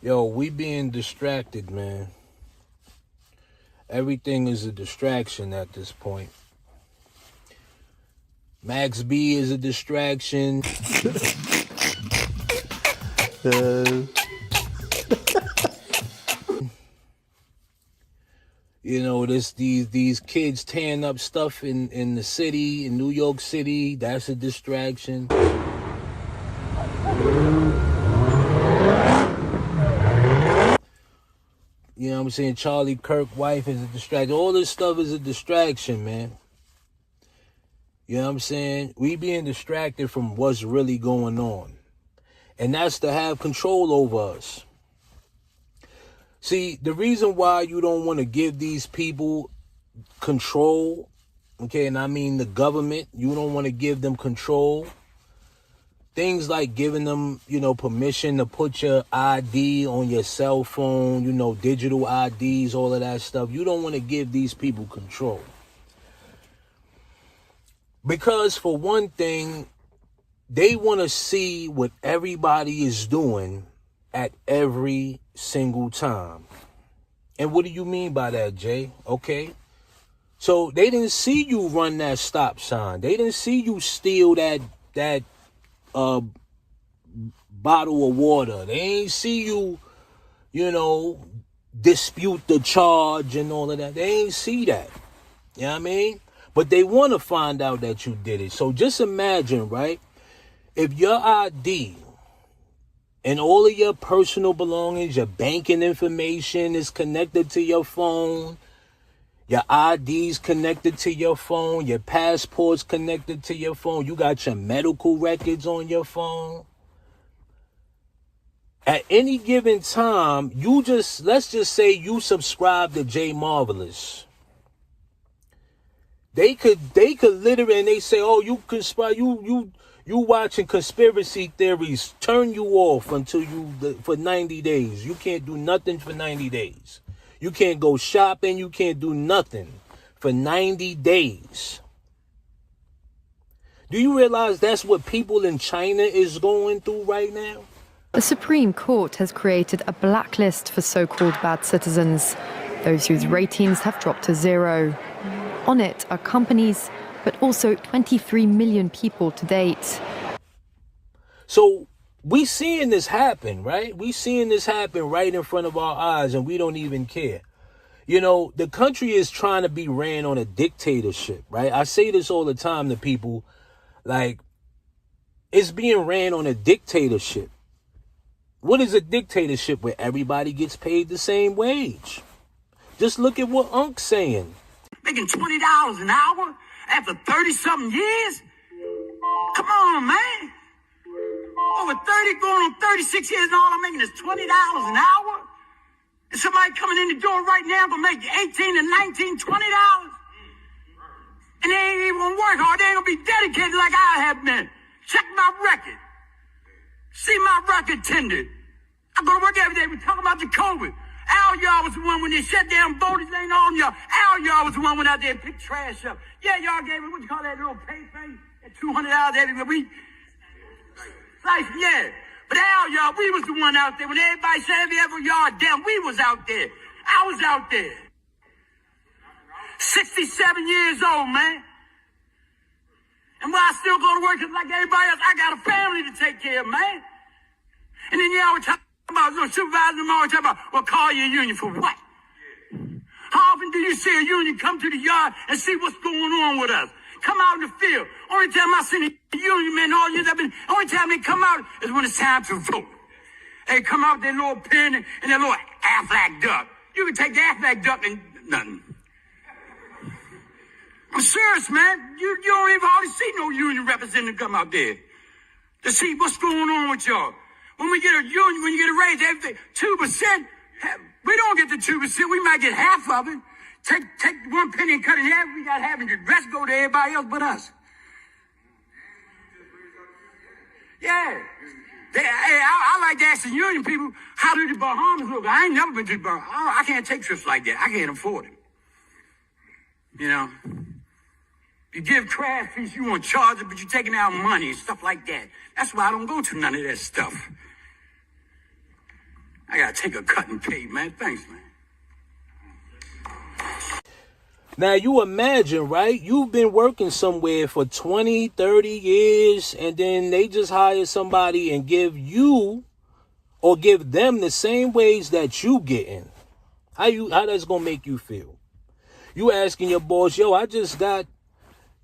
Yo, we being distracted, man. Everything is a distraction at this point. Max B is a distraction. You know, these kids tearing up stuff in the city, in New York City, that's a distraction. You know what I'm saying? Charlie Kirk's wife is a distraction. All this stuff is a distraction, man. You know what I'm saying? We being distracted from what's really going on. And that's to have control over us. See, the reason why you don't want to give these people control, okay, and I mean the government, you don't want to give them control. Things like giving them, permission to put your ID on your cell phone, digital IDs, all of that stuff. You don't want to give these people control. Because for one thing, they want to see what everybody is doing at every single time. And what do you mean by that, Jay? Okay. So they didn't see you run that stop sign. They didn't see you steal that bottle of water. They ain't see you, dispute the charge and all of that. They ain't see that. You know what I mean? But they want to find out that you did it. So just imagine, right? If your ID and all of your personal belongings, your banking information is connected to your phone, your ID's connected to your phone, your passport's connected to your phone, you got your medical records on your phone. At any given time, let's just say you subscribe to Jay Marvelous. They could literally, and they say, oh, you conspire, you watching conspiracy theories, turn you off for 90 days. You can't do nothing for 90 days. You can't go shopping. You can't do nothing for 90 days. Do you realize that's what people in China is going through right now? The Supreme Court has created a blacklist for so-called bad citizens, those whose ratings have dropped to zero. On it are companies, but also 23 million people to date. So we seeing this happen, right? We seeing this happen right in front of our eyes, and we don't even care. The country is trying to be ran on a dictatorship, right? I say this all the time to people, like, it's being ran on a dictatorship. What is a dictatorship? Where everybody gets paid the same wage. Just look at what Unc's saying. Making $20 an hour after 30-something years? Come on, man. Over 30, going on 36 years, and all I'm making is $20 an hour? And somebody coming in the door right now gonna make $18 and $19, $20? And they ain't even gonna work hard. They ain't gonna be dedicated like I have been. Check my record. See my record tender. I go to work every day. We talk about the COVID. Al y'all was the one when they shut down voters. Ain't on y'all. Al y'all was the one went out there and picked trash up. Yeah, y'all gave me, what you call that little pay thing? At $200 every week. Like, yeah. But Al y'all, we was the one out there. When everybody said every other yard down, we was out there. I was out there. 67 years old, man. And why I still go to work like everybody else, I got a family to take care of, man. And then y'all were talking about supervising them all, talking about, well, call your union for what? How often do you see a union come to the yard and see what's going on with us? Come out in the field. Only time I seen a union man all years only time they come out is when it's time to vote. They come out with their little pen and their little Aflac duck. You can take the Aflac duck and nothing. I'm serious, man. You don't even hardly see no union representative come out there to see what's going on with y'all. When we get a union, when you get a raise, everything, 2%, we don't get the 2%. We might get half of it. Take 1 penny and cut it in half. We got half, and the rest go to everybody else but us. Yeah. I like to ask the union people, how do the Bahamas look? I ain't never been to the Bahamas. I can't take trips like that. I can't afford it. You give trash fees, you want to charge it, but you're taking out money and stuff like that. That's why I don't go to none of that stuff. I got take a cut and pay, man. Thanks, man. Now you imagine, right? You've been working somewhere for 20, 30 years, and then they just hire somebody and give you or give them the same wage that you getting. How that's gonna make you feel? You asking your boss, yo, I just got,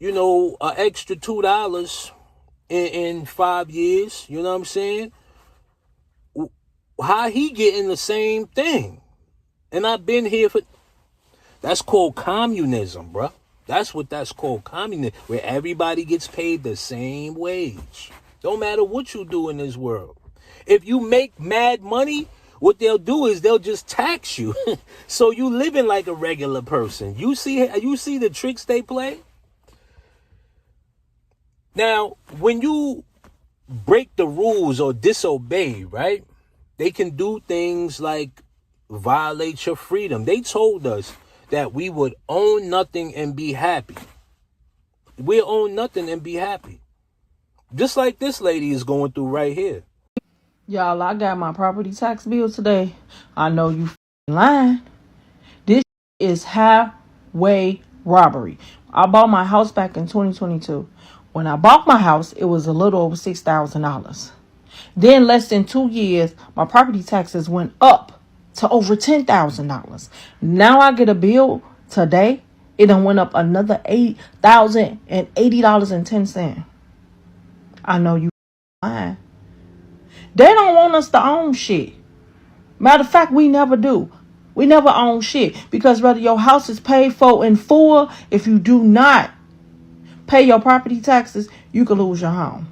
an extra $2 in 5 years. You know what I'm saying? How he getting the same thing? And I've been here for... That's called communism, bruh. That's what that's called, communism, where everybody gets paid the same wage. Don't matter what you do in this world. If you make mad money, what they'll do is they'll just tax you. So you living like a regular person. You see the tricks they play? Now, when you break the rules or disobey, right? They can do things like violate your freedom. They told us that we would own nothing and be happy. We'll own nothing and be happy. Just like this lady is going through right here. Y'all, I got my property tax bill today. I know you lying. This is highway robbery. I bought my house back in 2022. When I bought my house, it was a little over $6,000. Then less than 2 years, my property taxes went up to over $10,000. Now I get a bill today. It done went up another $8,080.10. I know you lying. They don't want us to own shit. Matter of fact, we never do. We never own shit. Because whether your house is paid for in full, if you do not pay your property taxes, you could lose your home.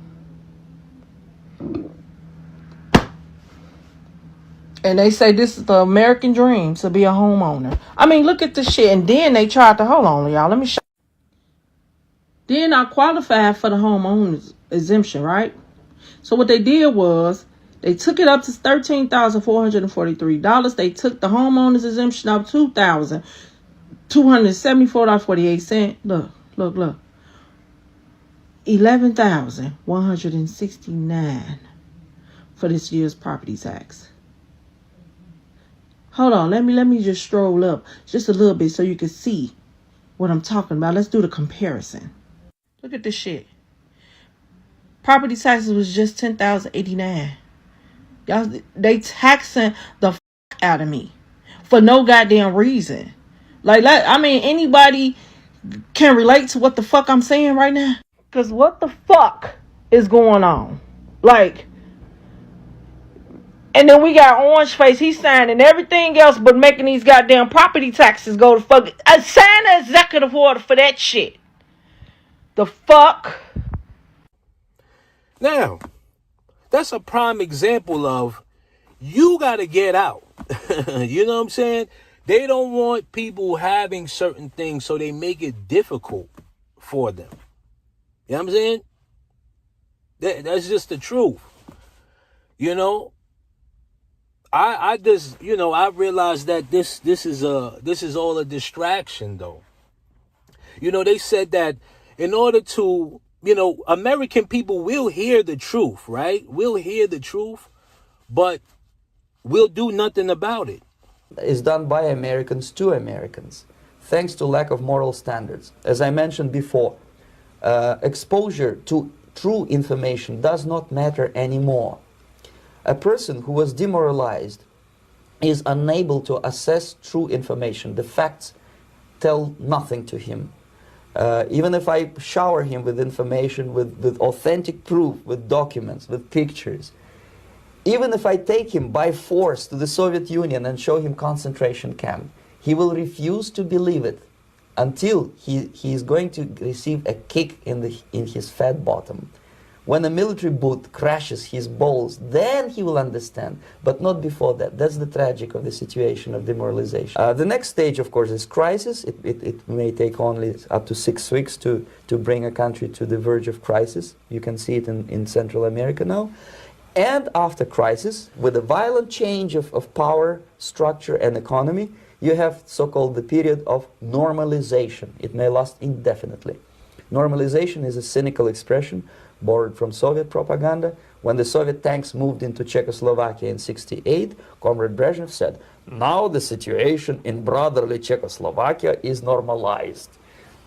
And they say this is the American dream, to be a homeowner. I mean, look at this shit. And then they tried to, hold on, y'all. Let me show. Then I qualified for the homeowners exemption, right? So what they did was they took it up to $13,443. They took the homeowners exemption up $2,274.48. Look. $11,169 for this year's property tax. Hold on, let me just stroll up just a little bit so you can see what I'm talking about. Let's do the comparison. Look at this shit. Property taxes was just $10,089. Y'all, they taxing the f*** out of me for no goddamn reason. Anybody can relate to what the fuck I'm saying right now? Because what the fuck is going on? And then we got Orange Face. He's signing everything else but making these goddamn property taxes go to fuck. Sign an executive order for that shit. The fuck? Now, that's a prime example of you got to get out. You know what I'm saying? They don't want people having certain things, so they make it difficult for them. You know what I'm saying? That's just the truth. I just, I realized that this is all a distraction, though. They said that in order to, American people will hear the truth, right? We'll hear the truth, but we'll do nothing about it. Is done by Americans to Americans, thanks to lack of moral standards. As I mentioned before, exposure to true information does not matter anymore. A person who was demoralized is unable to assess true information. The facts tell nothing to him. Even if I shower him with information, with authentic proof, with documents, with pictures, even if I take him by force to the Soviet Union and show him concentration camp, he will refuse to believe it until he is going to receive a kick in his fat bottom. When a military boot crashes his balls, then he will understand, but not before that. That's the tragic of the situation of demoralization. The next stage, of course, is crisis. It may take only up to 6 weeks to bring a country to the verge of crisis. You can see it in Central America now. And after crisis, with a violent change of power, structure, and economy, you have so-called the period of normalization. It may last indefinitely. Normalization is a cynical expression borrowed from Soviet propaganda, When the Soviet tanks moved into Czechoslovakia in '68, Comrade Brezhnev said, now the situation in brotherly Czechoslovakia is normalized.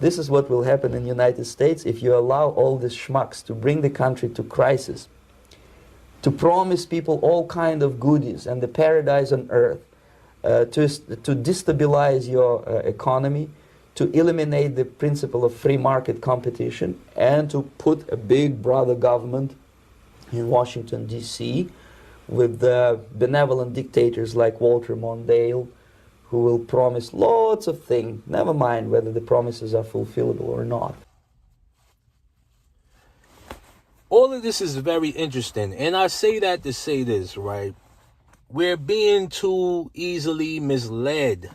This is what will happen in the United States if you allow all these schmucks to bring the country to crisis, to promise people all kind of goodies and the paradise on earth, to destabilize your economy, to eliminate the principle of free market competition, and to put a big brother government in Washington, D.C., with benevolent dictators like Walter Mondale, who will promise lots of things, never mind whether the promises are fulfillable or not. All of this is very interesting, and I say that to say this, right? We're being too easily misled,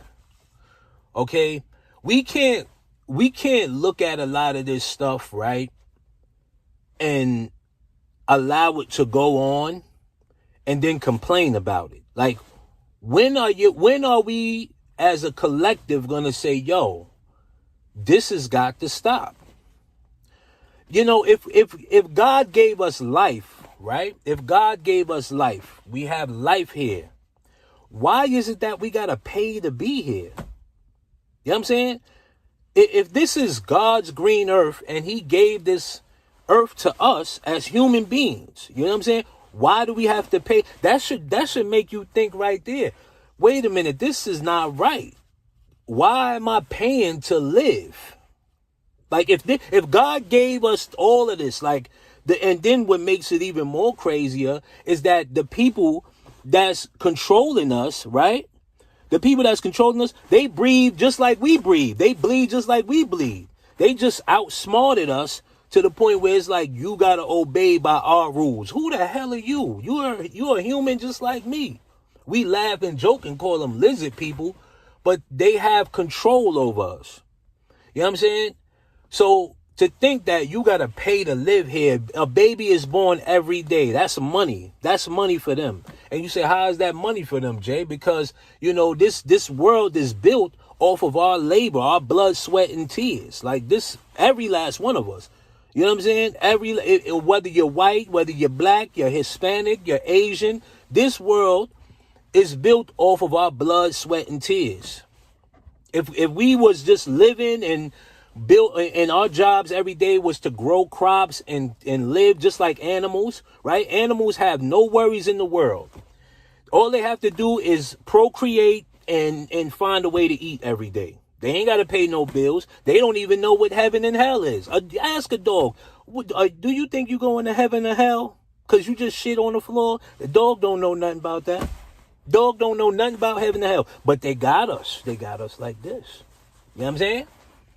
okay? We can't look at a lot of this stuff, right, and allow it to go on and then complain about it. Like, when are we as a collective going to say, yo, this has got to stop? You know, if God gave us life, right? If God gave us life, we have life here. Why is it that we got to pay to be here? You know what I'm saying? If this is God's green earth and he gave this earth to us as human beings, you know what I'm saying? Why do we have to pay? That should make you think right there. Wait a minute, this is not right. Why am I paying to live? Like, if God gave us all of this, like, and then what makes it even more crazier is that the people that's controlling us, right? The people that's controlling us, they breathe just like we breathe. They bleed just like we bleed. They just outsmarted us to the point where it's like, you got to obey by our rules. Who the hell are you? You're a human just like me. We laugh and joke and call them lizard people, but they have control over us. You know what I'm saying? So to think that you got to pay to live here, a baby is born every day. That's money. That's money for them. And you say, how is that money for them, Jay? Because, you know, this world is built off of our labor, our blood, sweat, and tears. Like this, every last one of us. You know what I'm saying? Whether you're white, whether you're black, you're Hispanic, you're Asian, this world is built off of our blood, sweat, and tears. If we was just living and built, and our jobs every day was to grow crops and live just like animals, right? Animals have no worries in the world. All they have to do is procreate and find a way to eat every day. They ain't got to pay no bills. They don't even know what heaven and hell is. Ask a dog, do you think you going to heaven or hell? Because you just shit on the floor? The dog don't know nothing about that. Dog don't know nothing about heaven and hell. But they got us. They got us like this. You know what I'm saying?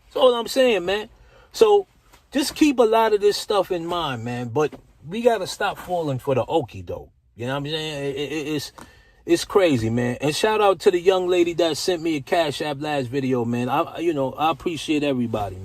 That's all I'm saying, man. So just keep a lot of this stuff in mind, man. But we got to stop falling for the okie doke. You know what I'm saying? It's crazy, man. And shout out to the young lady that sent me a Cash App last video, man. I appreciate everybody.